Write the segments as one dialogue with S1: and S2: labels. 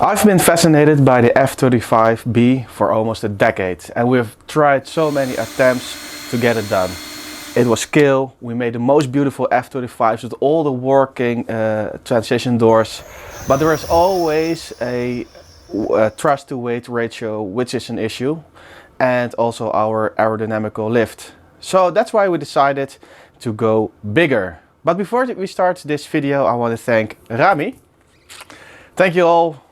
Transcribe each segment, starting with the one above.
S1: I've been fascinated by the F-35B for almost a decade, and we've tried so many attempts to get it done. It was skill. We made the most beautiful F-35s with all the working transition doors, but there is always a thrust to weight ratio, which is an issue, and also our aerodynamical lift. So that's why we decided to go bigger. But before we start this video, I want to thank Ramy. Thank you all.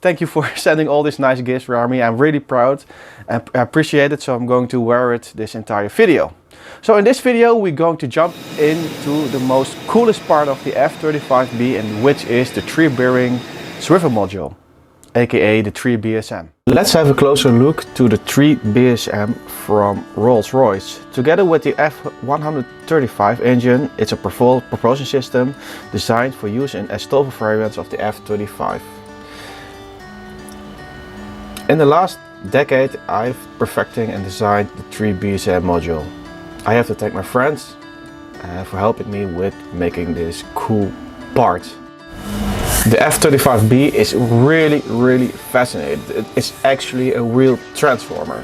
S1: Thank you for sending all these nice gifts, Ramy. I'm really proud and I appreciate it, so I'm going to wear it this entire video. So in this video we're going to jump into the most coolest part of the F-35B, and which is the 3-bearing swivel module, aka the 3BSM. Let's have a closer look to the 3BSM from Rolls-Royce. Together with the F-135 engine, it's a propulsion system designed for use in STOVL variants of the F-35. In the last decade, I've perfecting and designed the 3BSM module. I have to thank my friends for helping me with making this cool part. The F-35B is really fascinating. It's actually a real transformer.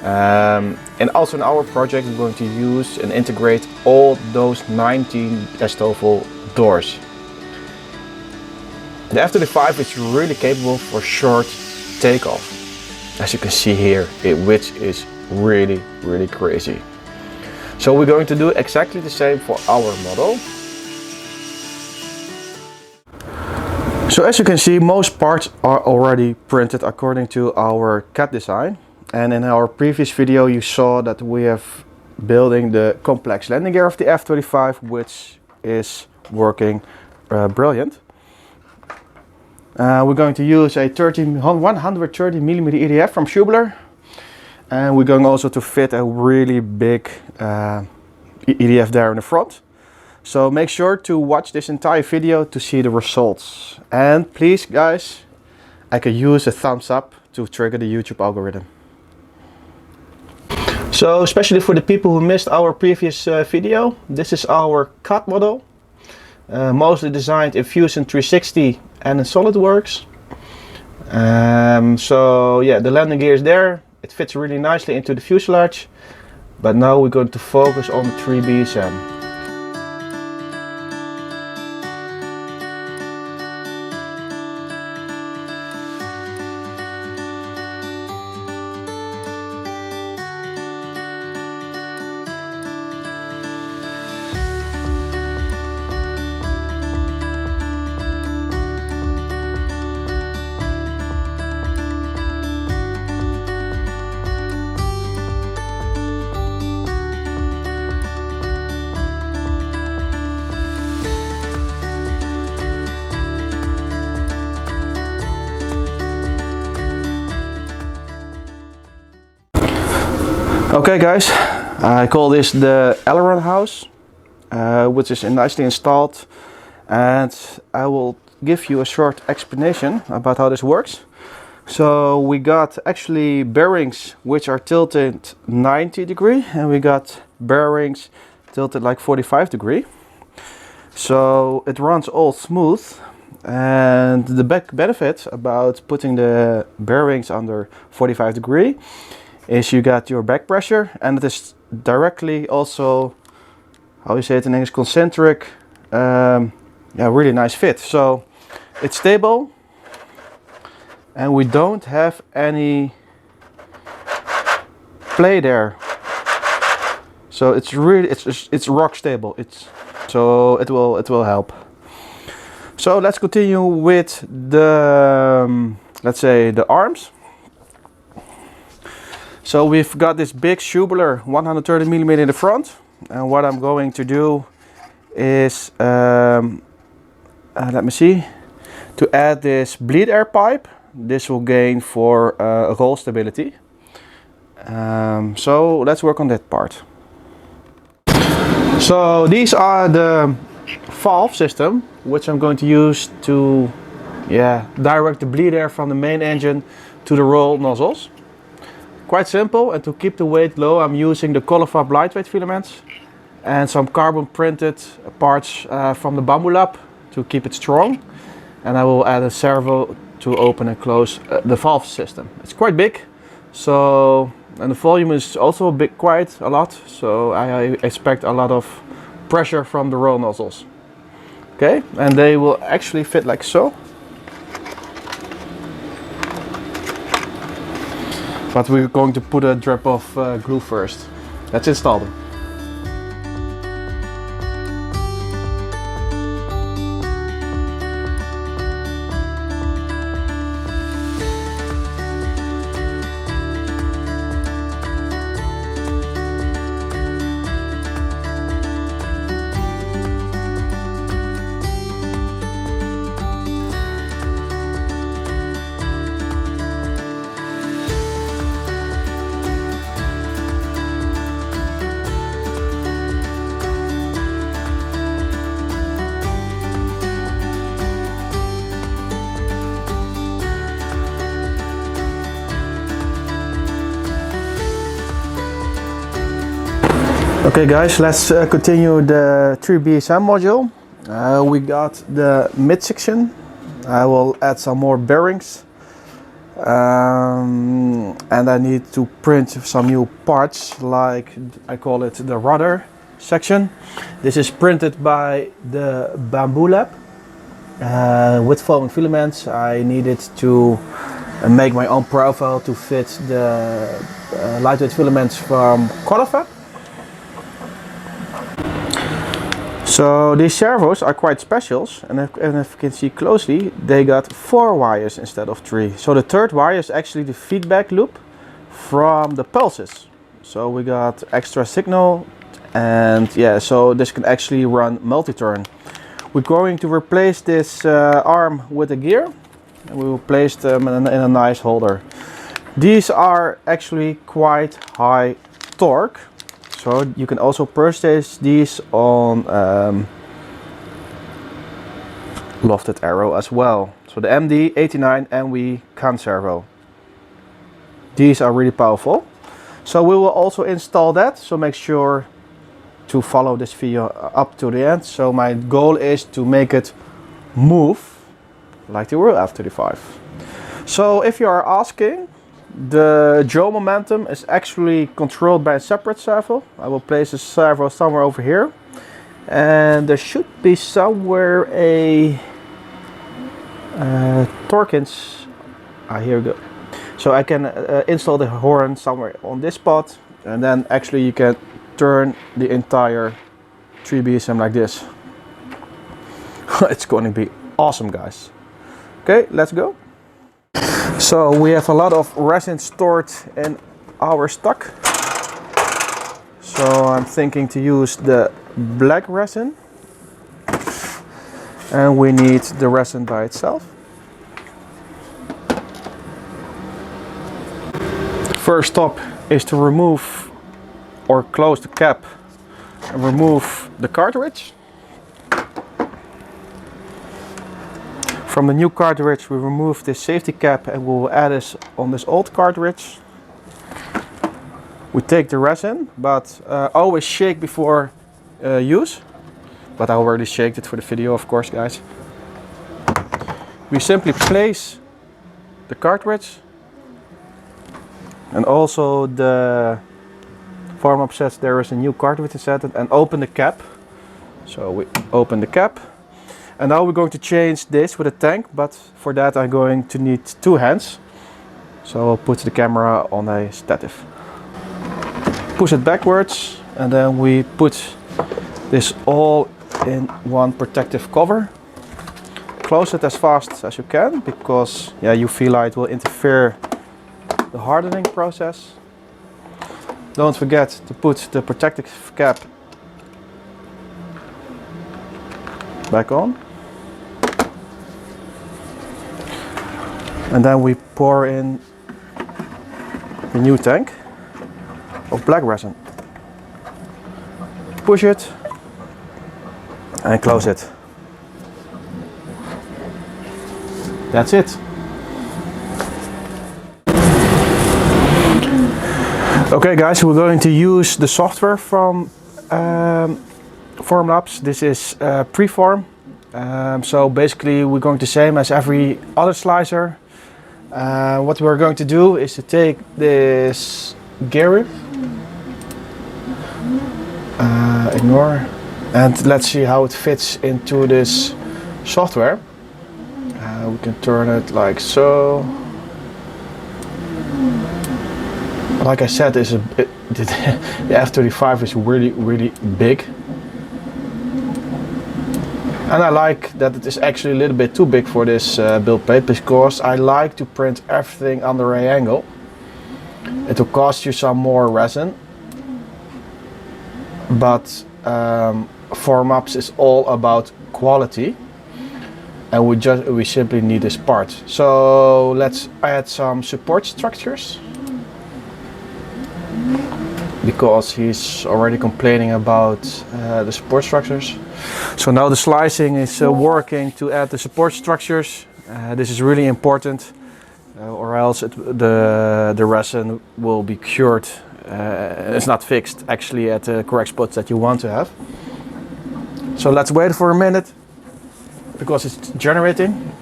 S1: And also in our project we're going to use and integrate all those 19 STOVL doors. The F-35 is really capable for short takeoff, as you can see here, which is really crazy. So we're going to do exactly the same for our model. So as you can see, most parts are already printed according to our CAD design, and in our previous video you saw that we have building the complex landing gear of the F-35, which is working brilliant. We're going to use a 130mm EDF from STOVL, and we're going also to fit a really big EDF there in the front. So make sure to watch this entire video to see the results. And please guys, I could use a thumbs up to trigger the YouTube algorithm. So especially for the people who missed our previous video, this is our CAD model. Mostly designed in Fusion 360 and in SolidWorks. So yeah, the landing gear is there. It fits really nicely into the fuselage. But now we're going to focus on the 3BSM. Okay guys, I call this the aileron house, which is nicely installed, and I will give you a short explanation about how this works. So we got actually bearings which are tilted 90 degree, and we got bearings tilted like 45 degree. So it runs all smooth, and the big benefit about putting the bearings under 45 degree is you got your back pressure, and it is directly also, how you say it in English, concentric, yeah, really nice fit. So it's stable, and we don't have any play there. So it's really, it's rock stable. So it will help. So let's continue with the, let's say, the arms. So we've got this big STOVL 130mm in the front, and what I'm going to do is, let me see, to add this bleed air pipe. This will gain for roll stability. So let's work on that part. So these are the valve system which I'm going to use to direct the bleed air from the main engine to the roll nozzles. Quite simple, and to keep the weight low I'm using the Colorfabb lightweight filaments and some carbon printed parts from the Bambulab to keep it strong. And I will add a servo to open and close the valve system. It's quite big, so, and the volume is also big, quite a lot, so I expect a lot of pressure from the roll nozzles. Okay, and they will actually fit like so. But we're going to put a drip of glue first. Let's install them. Okay guys, let's continue the 3BSM module. We got the midsection. I will add some more bearings. And I need to print some new parts, like I call it the Rudder section. This is printed by the Bambulab with foaming filaments. I needed to make my own profile to fit the lightweight filaments from Colorfabb. So these servos are quite special, and if you can see closely, they got 4 wires instead of 3. So the third wire is actually the feedback loop from the pulses. So we got extra signal, and yeah, so this can actually run multi-turn. We're going to replace this arm with a gear, and we will place them in a nice holder. These are actually quite high torque. So you can also purchase these on lofted arrow as well. So the MD89 MW can servo. These are really powerful. So we will also install that. So make sure to follow this video up to the end. So my goal is to make it move like the real F-35. So if you are asking, the jaw momentum is actually controlled by a separate servo. I will place a servo somewhere over here, and there should be somewhere a torque hinge. Here we go. So I can install the horn somewhere on this spot, and then actually you can turn the entire 3BSM like this. It's going to be awesome, guys. Okay, let's go. So we have a lot of resin stored in our stock. So I'm thinking to use the black resin. And we need the resin by itself. First step is to remove or close the cap and remove the cartridge. From the new cartridge we remove this safety cap and we will add this on this old cartridge. We take the resin, but always shake before use. But I already shaked it for the video, of course, guys. We simply place the cartridge, and also the formlabs says there is a new cartridge inserted, and open the cap. So we open the cap. And now we're going to change this with a tank, but for that I'm going to need 2 hands. So I'll put the camera on a stative. Push it backwards, and then we put this all in one protective cover. Close it as fast as you can, because yeah, UV light will interfere the hardening process. Don't forget to put the protective cap back on. And then we pour in the new tank of black resin. Push it and close it. That's it. Okay guys, we're going to use the software from Formlabs. This is Preform. So basically we're going the same as every other slicer. What we're going to do is to take this gear, ignore, and let's see how it fits into this software. We can turn it like so. Like I said, the F-35 is really big. And I like that it is actually a little bit too big for this build plate, because I like to print everything under an angle. It will cost you some more resin, but formlabs is all about quality, and we simply need this part. So let's add some support structures, because he's already complaining about the support structures. So now the slicing is working to add the support structures. This is really important, or else the resin will be cured. It's not fixed actually at the correct spots that you want to have. So let's wait for a minute, because it's generating.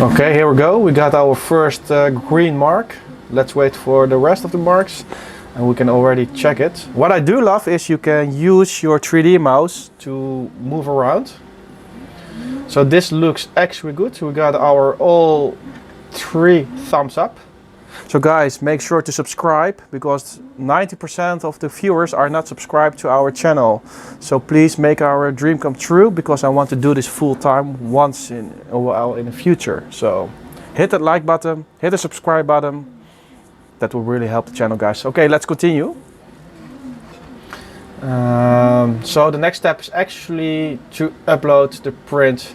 S1: Okay, here we go. We got our first green mark. Let's wait for the rest of the marks, and we can already check it. What I do love is you can use your 3D mouse to move around. So this looks actually good. We got our all 3 thumbs up. So guys, make sure to subscribe, because 90% of the viewers are not subscribed to our channel. So please make our dream come true, because I want to do this full time once in a while in the future. So hit that like button, hit the subscribe button. That will really help the channel, guys. Okay, let's continue. So the next step is actually to upload the print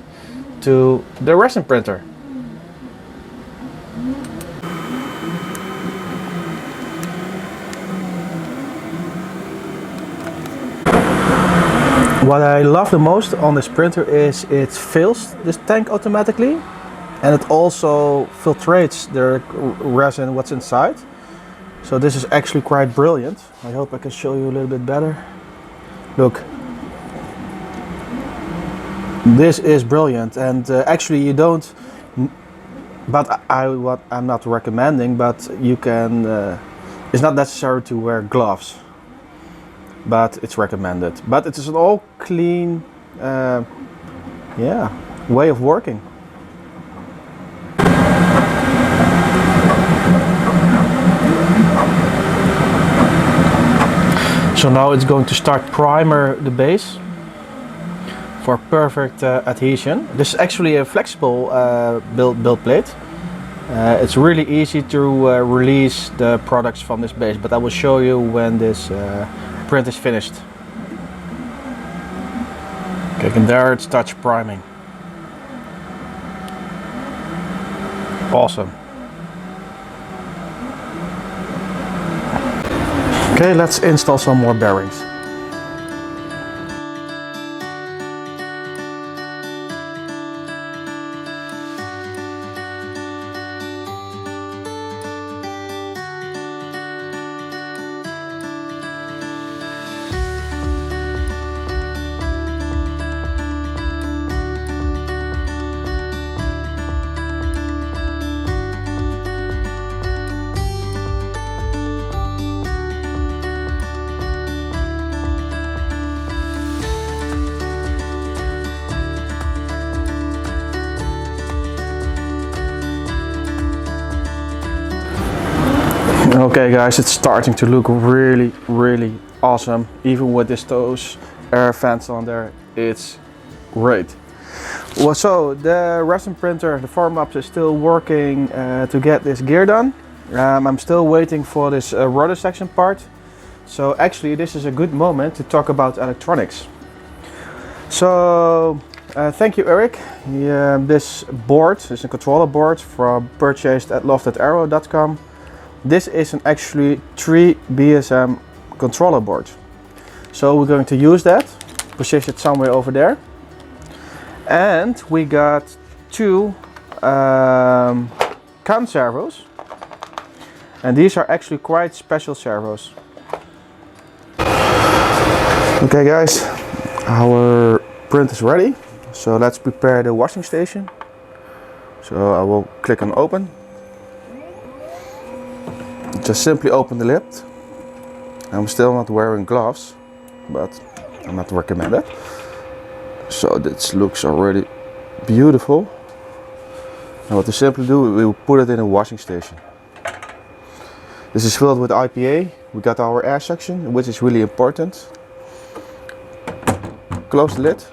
S1: to the resin printer. What I love the most on this printer is it fills this tank automatically, and it also filtrates the resin what's inside. So this is actually quite brilliant. I hope I can show you a little bit better. Look, this is brilliant, and actually you don't. But what I'm not recommending, but you can. It's not necessary to wear gloves, but it's recommended. But it is an all clean, yeah, way of working. So now it's going to start primer the base for perfect adhesion. This is actually a flexible build plate. It's really easy to release the products from this base, but I will show you when this print is finished. Okay, and there it starts priming. Awesome. Okay, let's install some more bearings. Okay guys, it's starting to look really awesome. Even with those air vents on there, it's great. Well, so the resin printer, the formlabs, is still working to get this gear done. I'm still waiting for this rudder section part. So actually this is a good moment to talk about electronics. So thank you, Eric. This board is a controller board purchased at loftedarrow.com. This is actually 3 BSM controller board. So we're going to use that, position it somewhere over there. And we got 2 CAN servos. And these are actually quite special servos. Okay guys, Our print is ready, so let's prepare the washing station. So I will click on open. Just simply open the lid. I'm still not wearing gloves, but I'm not recommended. So this looks already beautiful. Now what we simply do, we will put it in a washing station. This is filled with IPA. We got our air section, which is really important. Close the lid,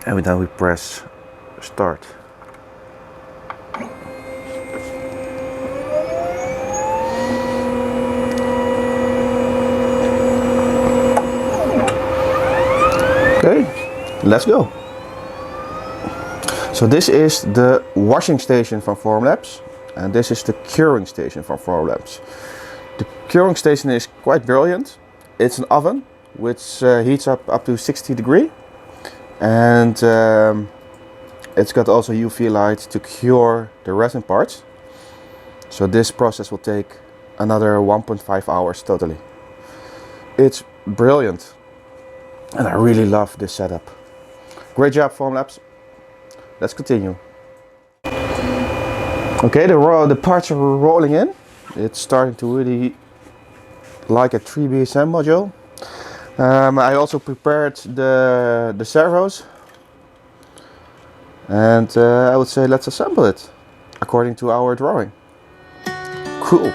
S1: and then we press start. Okay, let's go. So this is the washing station from Formlabs, and this is the curing station from Formlabs. The curing station is quite brilliant. It's an oven which heats up to 60 degrees, and it's got also UV light to cure the resin parts. So this process will take another 1.5 hours totally. It's brilliant, and I really love this setup. Great job, Formlabs. Let's continue. Okay, the parts are rolling in. It's starting to really like a 3BSM module. I also prepared the servos, and I would say let's assemble it according to our drawing. Cool.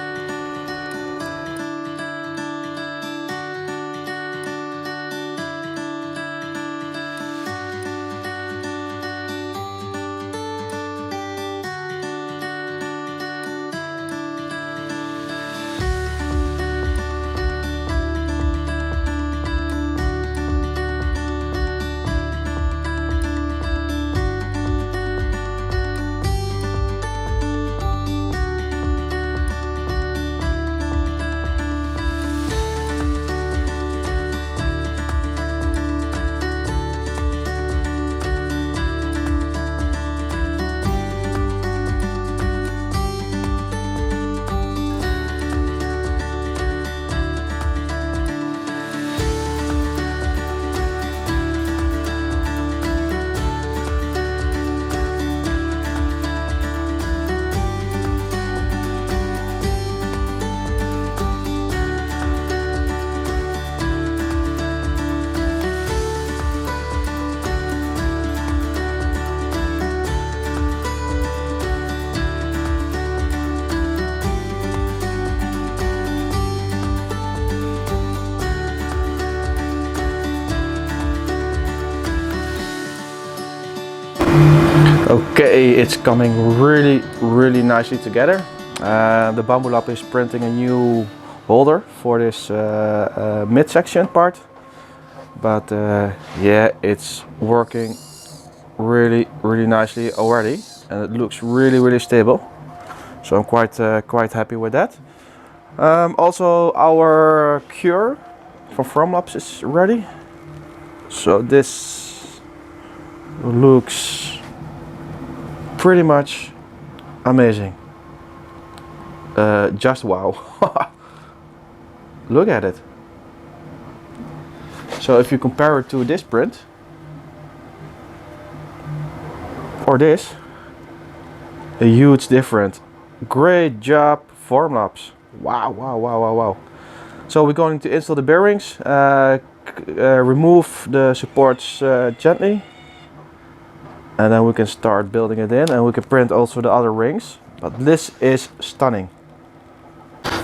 S1: Okay, it's coming really nicely together. The Bambulab is printing a new holder for this midsection part, but yeah, it's working really nicely already, and it looks really stable. So I'm quite happy with that. Also, our cure for Formlabs is ready. So this looks pretty much amazing. Just wow. Look at it. So if you compare it to this print or this, a huge difference. Great job, Formlabs. Wow. So we're going to install the bearings, remove the supports gently, and then we can start building it in, and we can print also the other rings. But this is stunning.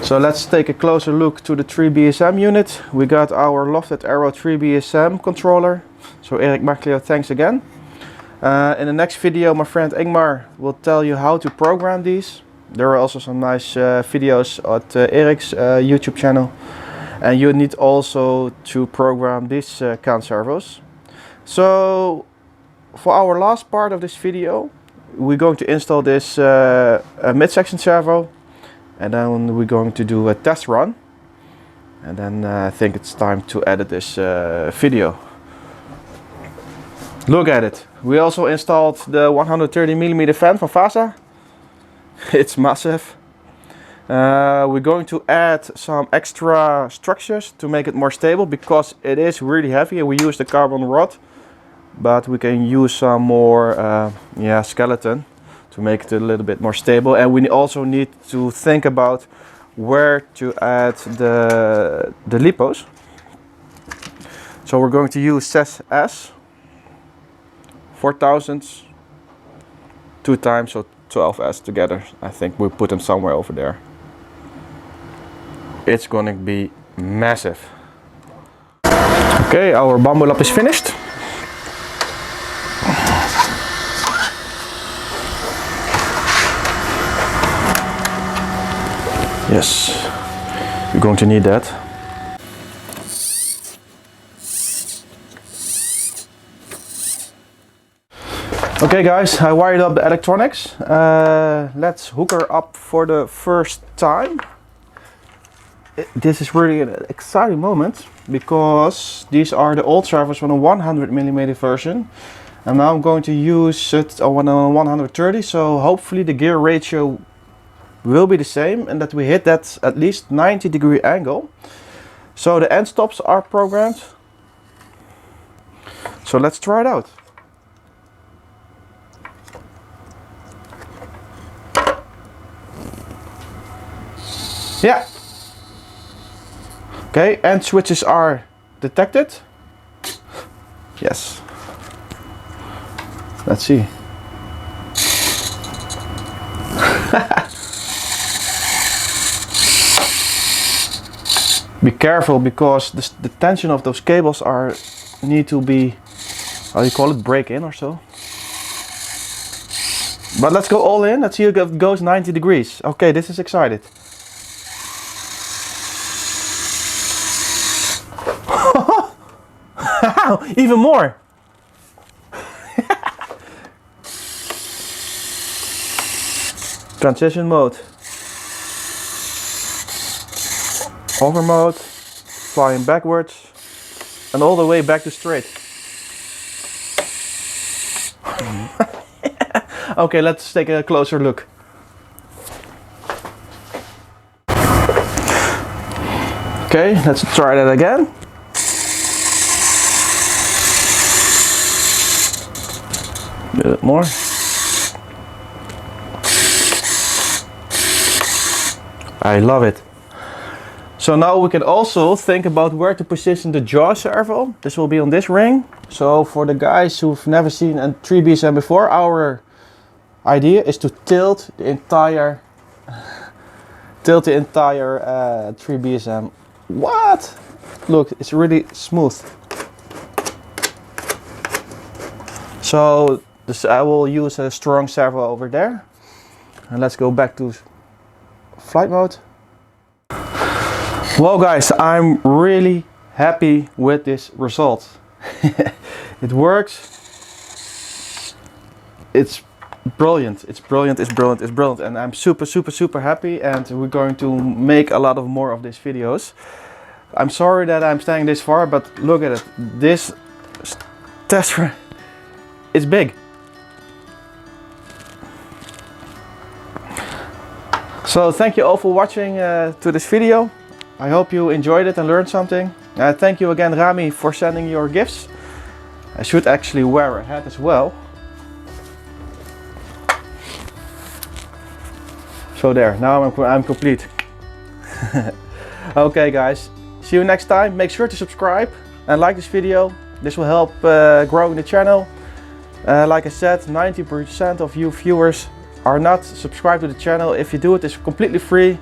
S1: So let's take a closer look to the 3BSM unit. We got our Lofted Arrow 3BSM controller. So Erik Macleo, thanks again. In the next video, my friend Ingmar will tell you how to program these. There are also some nice videos at Erik's YouTube channel. And you need also to program these count servos. So for our last part of this video, we're going to install this midsection servo, and then we're going to do a test run, and then I think it's time to edit this video. Look at it. We also installed the 130mm fan from Vasa. It's massive. We're going to add some extra structures to make it more stable, because it is really heavy and we use the carbon rod, but we can use some more skeleton to make it a little bit more stable. And we also need to think about where to add the lipos. So we're going to use SS 4000 2 times, so 12S together. I think we'll put them somewhere over there. It's gonna be massive. Okay, our Bambulab is finished. Yes, you're going to need that. Okay guys, I wired up the electronics. Let's hook her up for the first time. This is really an exciting moment, because these are the old drivers from a 100mm version. And now I'm going to use it on a 130, so hopefully the gear ratio will be the same and that we hit that at least 90-degree angle. So the end stops are programmed. So let's try it out. Yeah. Okay, end switches are detected. Yes. Let's see. Be careful, because the tension of those cables need to be, how do you call it, break in or so. But let's go all in. Let's see if it goes 90 degrees. Okay, this is excited. Even more. Transition mode. Hover mode, flying backwards, and all the way back to straight. Okay, let's take a closer look. Okay, let's try that again. A bit more. I love it. So now we can also think about where to position the jaw servo. This will be on this ring. So for the guys who've never seen a 3BSM before, our idea is to tilt the entire 3BSM. What? Look, it's really smooth. So I will use a strong servo over there. And let's go back to flight mode. Well guys, I'm really happy with this result. It works. It's brilliant. It's brilliant. It's brilliant. It's brilliant. And I'm super happy. And we're going to make a lot of more of these videos. I'm sorry that I'm staying this far, but look at it. This test is big. So thank you all for watching to this video. I hope you enjoyed it and learned something. Thank you again, Ramy, for sending your gifts. I should actually wear a hat as well. So there, now I'm complete. Okay guys, see you next time. Make sure to subscribe and like this video. This will help growing the channel. Like I said, 90% of you viewers are not subscribed to the channel. If you do it, it's completely free.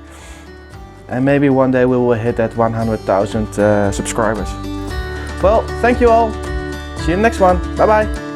S1: And maybe one day we will hit that 100,000 subscribers. Well, thank you all. See you in the next one. Bye bye.